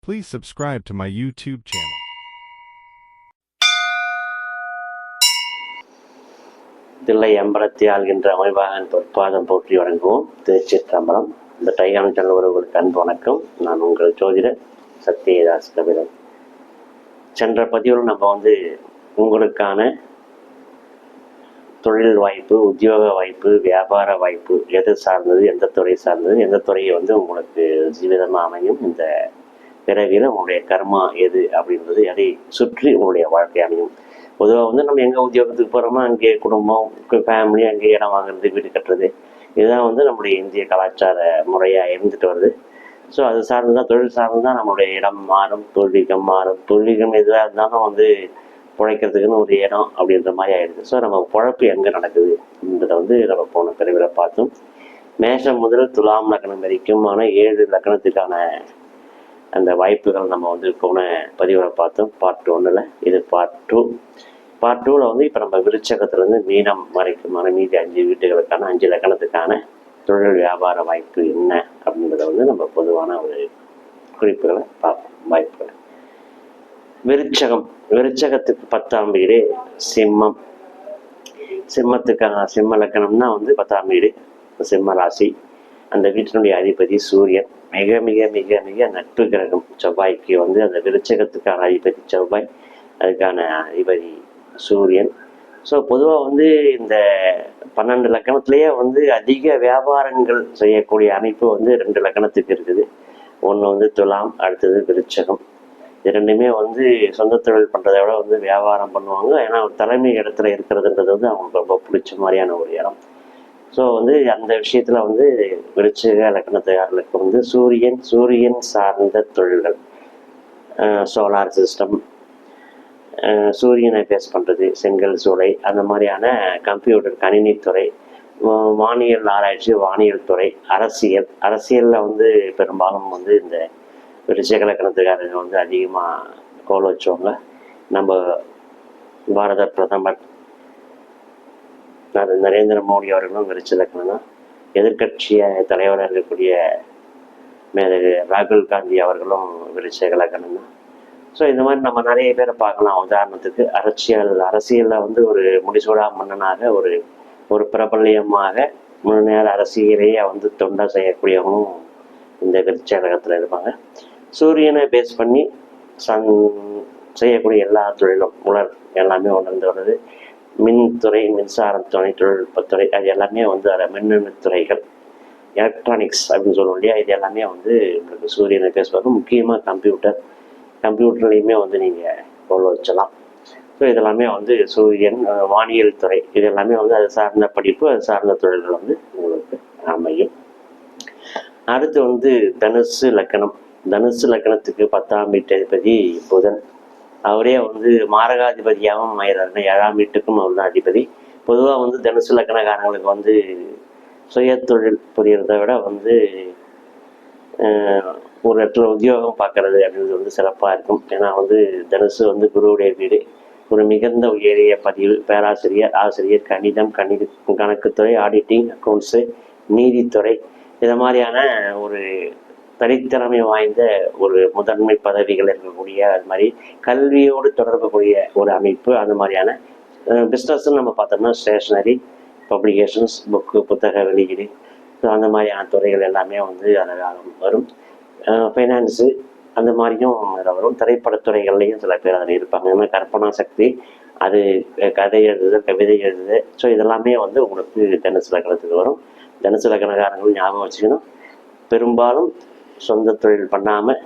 Please subscribe to my YouTube channel. Thillai அம்பலத்தை ஆள்கின்ற அமைவாகன் பொற்பாதம் போற்றி வழங்குவோம். திருச்சிற்றம்பலம். இந்த டைகான் சேனல் ஒருவருக்கு அன்பு வணக்கம். நான் உங்கள் ஜோதிடர் சத்யதாஸ் கபிலன். சென்ற பதிவில் நம்ம உங்களுக்கான தொழில் வாய்ப்பு, உத்தியோக வாய்ப்பு, வியாபார வாய்ப்பு எது சார்ந்தது, எந்த துறை சார்ந்தது, எந்த துறையை உங்களுக்கு ஜீவிதமாக அமையும், இந்த பிறவியில் உங்களுடைய கர்மா எது அப்படின்றது எதை சுற்றி உங்களுடைய வாழ்க்கை அமையும். பொதுவாக நம்ம எங்கே உத்தியோகத்துக்கு போகிறோமோ அங்கே குடும்பம், ஃபேமிலி, அங்கே இடம் வாங்குறது, வீடு கட்டுறது, இதுதான் நம்முடைய இந்திய கலாச்சார முறையாக இருந்துட்டு வருது. ஸோ அது சார்ந்து தான், தொழில் சார்ந்து தான் நம்மளுடைய இடம் மாறும், தொழில்கம் மாறும். தொழில்கம் எதுவாக இருந்தாலும் பிழைக்கிறதுக்குன்னு ஒரு இடம் அப்படின்ற மாதிரி ஆயிடுது. ஸோ நம்ம பொழப்பு எங்கே நடக்குது அப்படின்றத நம்ம போன பிரிவில் பார்த்தோம். மேஷம் முதல் துலாம் லக்னம் வரைக்குமான 7 லக்னத்துக்கான அந்த வாய்ப்புகள் நம்ம போன பதிவில் பார்த்தோம். பார்ட் 1ல், இது பார்ட் 2. பார்ட் 2ல் இப்போ நம்ம விருச்சகத்துலேருந்து மீனம் வரைக்குமான மீதி 5 வீட்டுகளுக்கான 5 லக்னத்துக்கான தொழில் வியாபார வாய்ப்பு என்ன அப்படின்றத நம்ம பொதுவான ஒரு குறிப்புகளை பார்ப்போம். வாய்ப்புகளை விருச்சகம், விருச்சகத்துக்கு 10ஆம் வீடு சிம்மம். சிம்மத்துக்கான சிம்ம லக்கணம்னா 10ஆம் வீடு சிம்ம ராசி. அந்த வீட்டினுடைய அதிபதி சூரியன். மிக மிக மிக மிக நட்பு கிரகம் செவ்வாய்க்கு. அந்த விருச்சகத்துக்கான அதிபதி செவ்வாய், அதுக்கான அதிபதி சூரியன். ஸோ பொதுவாக இந்த 12 லக்கணத்திலேயே அதிக வியாபாரங்கள் செய்யக்கூடிய அமைப்பு 2 லக்கணத்துக்கு இருக்குது. ஒன்று துலாம், அடுத்தது விருச்சகம். இது ரெண்டுமே சொந்த தொழில் பண்ணுறதை விட வியாபாரம் பண்ணுவாங்க. ஏன்னா ஒரு தலைமை இடத்துல இருக்கிறதுன்றது அவங்களுக்கு ரொம்ப பிடிச்ச மாதிரியான ஒரு இடம். ஸோ அந்த விஷயத்தில் விருச்சிக லக்னத்துக்கு சூரியன் சார்ந்த தொழில்கள், சோலார் சிஸ்டம், சூரியனை பேஸ் பண்ணுறது, செங்கல் சூளை, அந்த மாதிரியான கம்ப்யூட்டர் கணினித்துறை, வானியல் ஆராய்ச்சி, வானியல் துறை, அரசியலில் பெரும்பாலும் இந்த விருச்சிக லக்னத்துக்காரங்க அதிகமாக கோல் வச்சவங்க. நம்ம பாரத பிரதமர் நரேந்திர மோடி அவர்களும் விருச்சிக லக்னம் தான். எதிர்கட்சிய தலைவராக இருக்கக்கூடிய ராகுல் காந்தி அவர்களும் விருச்சிக லக்னம் தான். ஸோ இந்த மாதிரி நம்ம நிறைய பேரை பார்க்கலாம். உதாரணத்துக்கு அரசியலில் ஒரு முடிசூடா மன்னனாக, ஒரு பிரபல்யமாக முழு நேர அரசியலையே தொண்டை செய்யக்கூடியவங்களும் இந்த விருச்சிக லக்னத்தில் இருப்பாங்க. சூரியனை பேஸ் பண்ணி செய்யக்கூடிய எல்லா தொழிலும், உலர் எல்லாமே உணர்ந்து வருது. மின்துறை, மின்சாரத்துறை, தொழில்நுட்பத்துறை, அது எல்லாமே அதில் மின்னணு துறைகள், எலக்ட்ரானிக்ஸ் அப்படின்னு சொல்லுவோம் இல்லையா, இது எல்லாமே உங்களுக்கு சூரியனை பேசுவாங்க. முக்கியமாக கம்ப்யூட்டர்லேயுமே நீங்கள் கோல் வச்சலாம். ஸோ இதெல்லாமே சூரியன், வானியல் துறை, இது எல்லாமே அது சார்ந்த படிப்பு, அது சார்ந்த தொழில்கள் உங்களுக்கு அமையும். அடுத்து தனுசு லக்கணம். தனுசு லக்கணத்துக்கு 10ஆம் வீட்டு அதிபதி புதன். அவரே மாரகாதிபதியாகவும் அமைகிறார். 7ஆம் வீட்டுக்கும் அவர் தான் அதிபதி. பொதுவாக தனுசு லக்கணக்காரங்களுக்கு சுய தொழில் புரியறதை விட ஒரு இடத்துல உத்தியோகம் பார்க்கறது அப்படின்றது சிறப்பாக இருக்கும். ஏன்னா தனுசு குருவுடைய வீடு. ஒரு மிகுந்த உயரிய பதிவு, பேராசிரியர், ஆசிரியர், கணக்குத்துறை, ஆடிட்டிங், அக்கௌண்ட்ஸு, நீதித்துறை, இதை மாதிரியான ஒரு தனித்திறமை வாய்ந்த ஒரு முதன்மை பதவிகள் இருக்கக்கூடிய, அது மாதிரி கல்வியோடு தொடர்புக்கூடிய ஒரு அமைப்பு. அந்த மாதிரியான பிஸ்னஸ்ன்னு நம்ம பார்த்தோம்னா ஸ்டேஷ்னரி, பப்ளிகேஷன்ஸ், புத்தக வெளியீடு, அந்த மாதிரியான துறைகள் எல்லாமே அதில் வரும். ஃபைனான்ஸு, அந்த மாதிரியும் அதில் வரும். திரைப்படத்துறைகள்லையும் சில பேர் அதில் இருப்பாங்க. இந்த மாதிரி கற்பனா சக்தி, அது கதை எழுதுதல், கவிதை எழுதுதல். ஸோ இதெல்லாமே உங்களுக்கு தனுசு லக்னத்துக்கு வரும். தனுசு லக்னக்காரங்களும் ஞாபகம் வச்சுக்கணும், பெரும்பாலும் சொந்த தொழில் பண்ணாமல்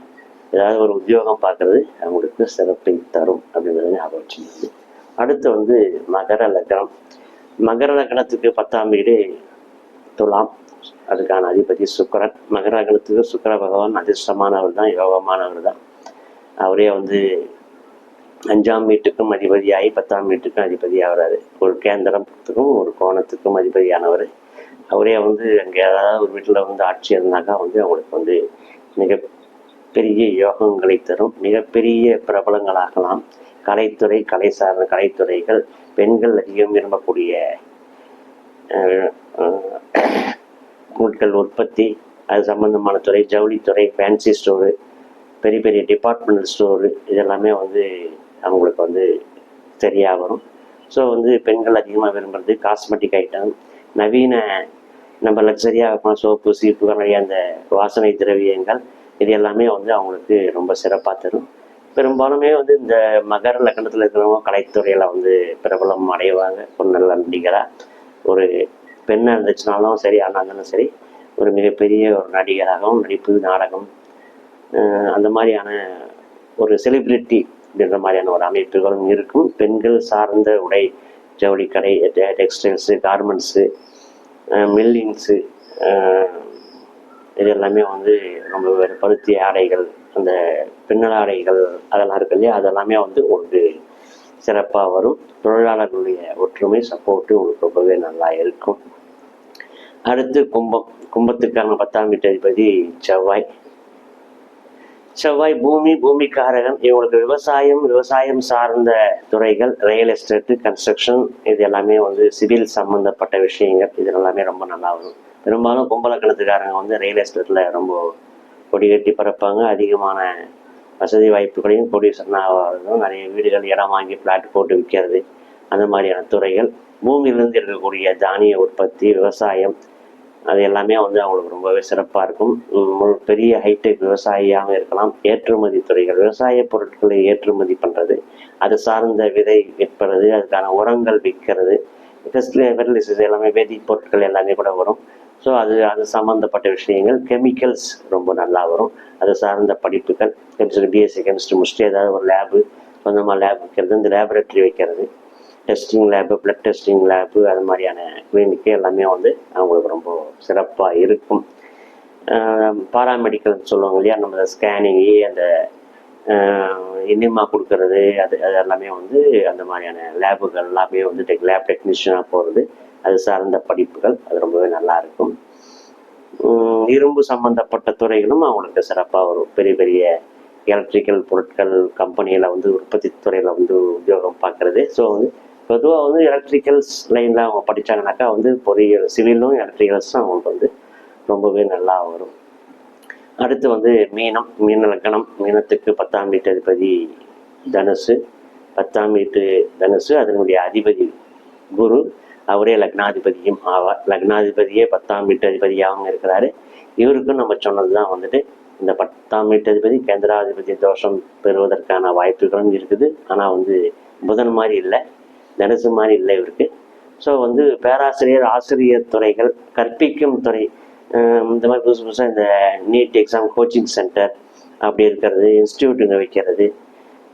ஏதாவது ஒரு உத்தியோகம் பார்க்குறது அவங்களுக்கு சிறப்பை தரும் அப்படின்றத ஞாபகம் வச்சுக்கணும். அடுத்து மகர லக்னம். மகர லக்னத்துக்கு 10ஆம் வீடு துலாம், அதுக்கான அதிபதி சுக்கிரன். மகர லக்னத்துக்கு சுக்கிர பகவான் அதிர்ஷ்டமானவர் தான், யோகமானவர் தான். அவரே 5ஆம் வீட்டுக்கும் அதிபதியாகி 10ஆம் வீட்டுக்கும் அதிபதி ஆகிறாரு. ஒரு கேந்திரத்துக்கும் ஒரு கோணத்துக்கும் அதிபதியானவர். அவரே அங்கே ஏதாவது ஒரு வீட்டில் ஆட்சி இருந்தாக்கா அவங்களுக்கு மிகப்பெரிய யோகங்களை தரும். மிகப்பெரிய பிரபலங்களாகலாம். கலைத்துறை, கலை சார்ந்த கலைத்துறைகள், பெண்கள் அதிகம் விரும்பக்கூடிய பொருட்கள் உற்பத்தி, அது சம்பந்தமான துறை, ஜவுளித்துறை, ஃபேன்சி ஸ்டோரு, பெரிய பெரிய டிபார்ட்மெண்டல் ஸ்டோரு இதெல்லாமே வந்து அவங்களுக்கு வந்து சரியாக வரும். ஸோ வந்து பெண்கள் அதிகமாக விரும்புகிறது காஸ்மெட்டிக் ஐட்டம், நவீன நம்ம லக்ஸரியாக சோப்பு சீப்பு நிறைய அந்த வாசனை திரவியங்கள் இது எல்லாமே வந்து அவங்களுக்கு ரொம்ப சிறப்பாக தரும். பெரும்பாலுமே வந்து இந்த மகர லக்னத்தில் இருக்கிறவங்க கலைத்துறையில் வந்து பிரபலம் அடைவாங்க. ஒரு நல்ல நடிகராக ஒரு பெண்ணாக இருந்துச்சுனாலும் சரி, ஆணாக இருந்தாலும் சரி, ஒரு மிகப்பெரிய ஒரு நடிகராகவும் நடிப்பு நாடகம் அந்த மாதிரியான ஒரு செலிப்ரிட்டி அப்படின்ற மாதிரியான ஒரு அமைப்புகளும் இருக்கும். பெண்கள் சார்ந்த உடை ஜவுளி கடை, டெக்ஸ்டைல்ஸு, கார்மெண்ட்ஸு, மில்லிங்ஸு இது எல்லாமே வந்து ரொம்ப பருத்தி ஆடைகள், அந்த பின்னல் ஆடைகள் அதெல்லாம் இருக்கு இல்லையா, அதெல்லாமே வந்து உங்களுக்கு சிறப்பாக வரும். தொழிலாளர்களுடைய ஒற்றுமை சப்போர்ட்டு உங்களுக்கு ரொம்பவே நல்லா இருக்கும். அடுத்து கும்பம். கும்பத்துக்கான 10ஆம் வீட்டு அதிபதி செவ்வாய். செவ்வாய் பூமிக்காரகன். இவங்களுக்கு விவசாயம் சார்ந்த துறைகள், ரியல் எஸ்டேட்டு, கன்ஸ்ட்ரக்ஷன் இது எல்லாமே வந்து சிவில் சம்மந்தப்பட்ட விஷயங்கள் இது எல்லாமே ரொம்ப நல்லா வரும். பெரும்பாலும் கும்பலக்கணத்துக்காரங்க வந்து ரியல் எஸ்டேட்டில் ரொம்ப கொடி கட்டி பறப்பாங்க. அதிகமான வசதி வாய்ப்புகளையும் கோடீஸ்வரனாக நிறைய வீடுகள் இடம் வாங்கி ஃப்ளாட் போட்டு விற்கிறது அந்த மாதிரியான துறைகள். பூமியிலிருந்து இருக்கக்கூடிய தானிய உற்பத்தி, விவசாயம் அது எல்லாமே வந்து அவங்களுக்கு ரொம்பவே சிறப்பாக இருக்கும். பெரிய ஹைடெக் விவசாயியாக இருக்கலாம். ஏற்றுமதி துறைகள், விவசாய பொருட்களை ஏற்றுமதி பண்ணுறது, அது சார்ந்த விதை விற்பது, அதுக்கான உரங்கள் விற்கிறது, ஃபெர்டிலைசர்ஸ் எல்லாமே வேதிப் பொருட்கள் எல்லாமே கூட வரும். ஸோ அது சம்மந்தப்பட்ட விஷயங்கள். கெமிக்கல்ஸ் ரொம்ப நல்லா வரும். அது சார்ந்த படிப்புகள், கெமிஸ்ட்ரி, பிஎஸ்சி கெமிஸ்ட்ரி முடிச்சுட்டு ஏதாவது ஒரு லேபு சொந்தமாக லேப் வைக்கிறது, இந்த லேபரேட்டரி வைக்கிறது, testing lab, blood testing lab அது மாதிரியான கிளினிக்கு எல்லாமே வந்து அவங்களுக்கு ரொம்ப சிறப்பாக இருக்கும். பாராமெடிக்கல்னு சொல்லுவாங்க இல்லையா, நம்ம ஸ்கேனிங்கு, அந்த இனிமா கொடுக்கறது, அது எல்லாமே வந்து அந்த மாதிரியான லேபுகள் எல்லாமே வந்து லேப் டெக்னீஷியனாக போகிறது, அது சார்ந்த படிப்புகள் அது ரொம்பவே நல்லா இருக்கும். இரும்பு சம்மந்தப்பட்ட துறைகளும் அவங்களுக்கு சிறப்பாக வரும். பெரிய பெரிய எலக்ட்ரிக்கல் பொருட்கள் கம்பெனியில் வந்து உற்பத்தி துறையில் வந்து உத்தியோகம் பார்க்குறது. ஸோ வந்து பொதுவாக வந்து எலக்ட்ரிக்கல்ஸ் லைனில் அவங்க படித்தாங்கனாக்கா வந்து பொறியியல், சிவிலும் எலக்ட்ரிக்கல்ஸும் அவங்களுக்கு வந்து ரொம்பவே நல்லா வரும். அடுத்து வந்து மீன லக்னம். மீனத்துக்கு 10ஆம் வீட்டு அதிபதி தனுசு. 10ஆம் வீட்டு தனுசு, அதனுடைய அதிபதி குரு, அவரே லக்னாதிபதியும் ஆவார். லக்னாதிபதியே 10ஆம் வீட்டு அதிபதியாகவும் இருக்கிறாரு. இவருக்கும் நம்ம சொன்னது தான் வந்துட்டு இந்த 10ஆம் வீட்டு அதிபதி கேந்திராதிபதி தோஷம் பெறுவதற்கான வாய்ப்புகளும் இருக்குது. ஆனால் வந்து புதன் மாதிரி இல்லை, தனுசு மாதிரி இல்லை இவருக்கு. ஸோ வந்து பேராசிரியர், ஆசிரியர் துறைகள், கற்பிக்கும் துறை, இந்த மாதிரி புதுசாக இந்த நீட் எக்ஸாம் கோச்சிங் சென்டர் அப்படி இருக்கிறது, இன்ஸ்டியூட்டுங்க வைக்கிறது,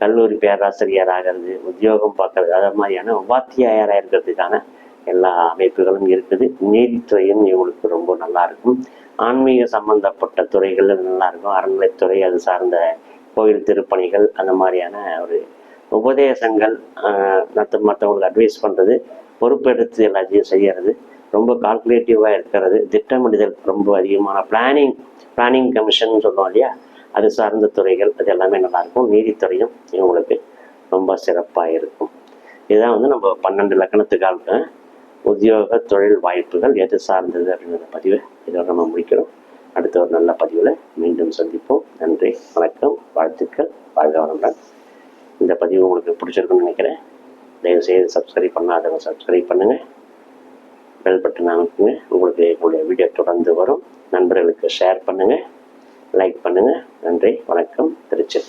கல்லூரி பேராசிரியர் ஆகிறது, உத்தியோகம் பார்க்கறது, அது மாதிரியான உபாத்தியாயராக இருக்கிறதுக்கான எல்லா அமைப்புகளும் இருக்குது. நீதித்துறையும் இவங்களுக்கு ரொம்ப நல்லா இருக்கும். ஆன்மீக சம்பந்தப்பட்ட துறைகள் நல்லா இருக்கும். அறநிலைத்துறை, அது சார்ந்த கோயில் திருப்பணிகள், அந்த மாதிரியான ஒரு உபதேசங்கள், மற்றவங்களுக்கு அட்வைஸ் பண்ணுறது, பொறுப்பெடுத்து எல்லாத்தையும் செய்கிறது, ரொம்ப கால்குலேட்டிவாக இருக்கிறது, திட்டமிடுதல் ரொம்ப அதிகமான பிளானிங் கமிஷன் சொல்லுவோம் இல்லையா, அது சார்ந்த துறைகள் அது எல்லாமே நல்லாயிருக்கும். நீதித்துறையும் இவங்களுக்கு ரொம்ப சிறப்பாக இருக்கும். இதுதான் வந்து நம்ம 12 லக்கணத்துக்கான உத்தியோக தொழில் வாய்ப்புகள் எது சார்ந்தது அப்படிங்கிற பதிவை இதோட நம்ம முடிக்கிறோம். அடுத்த ஒரு நல்ல பதிவில் மீண்டும் சந்திப்போம். நன்றி, வணக்கம், வாழ்த்துக்கள், வாழ்க வளமுடன். இந்த பதிவு உங்களுக்கு பிடிச்சிருக்குன்னு நினைக்கிறேன். தயவுசெய்து சப்ஸ்கிரைப் பண்ணாதவங்க சப்ஸ்கிரைப் பண்ணுங்கள், பெல் பட்டன் அமைக்குங்க. உங்களுக்கு எங்களுடைய வீடியோ தொடர்ந்து வரும். நண்பர்களுக்கு ஷேர் பண்ணுங்கள், லைக் பண்ணுங்கள். நன்றி, வணக்கம், திருச்சி.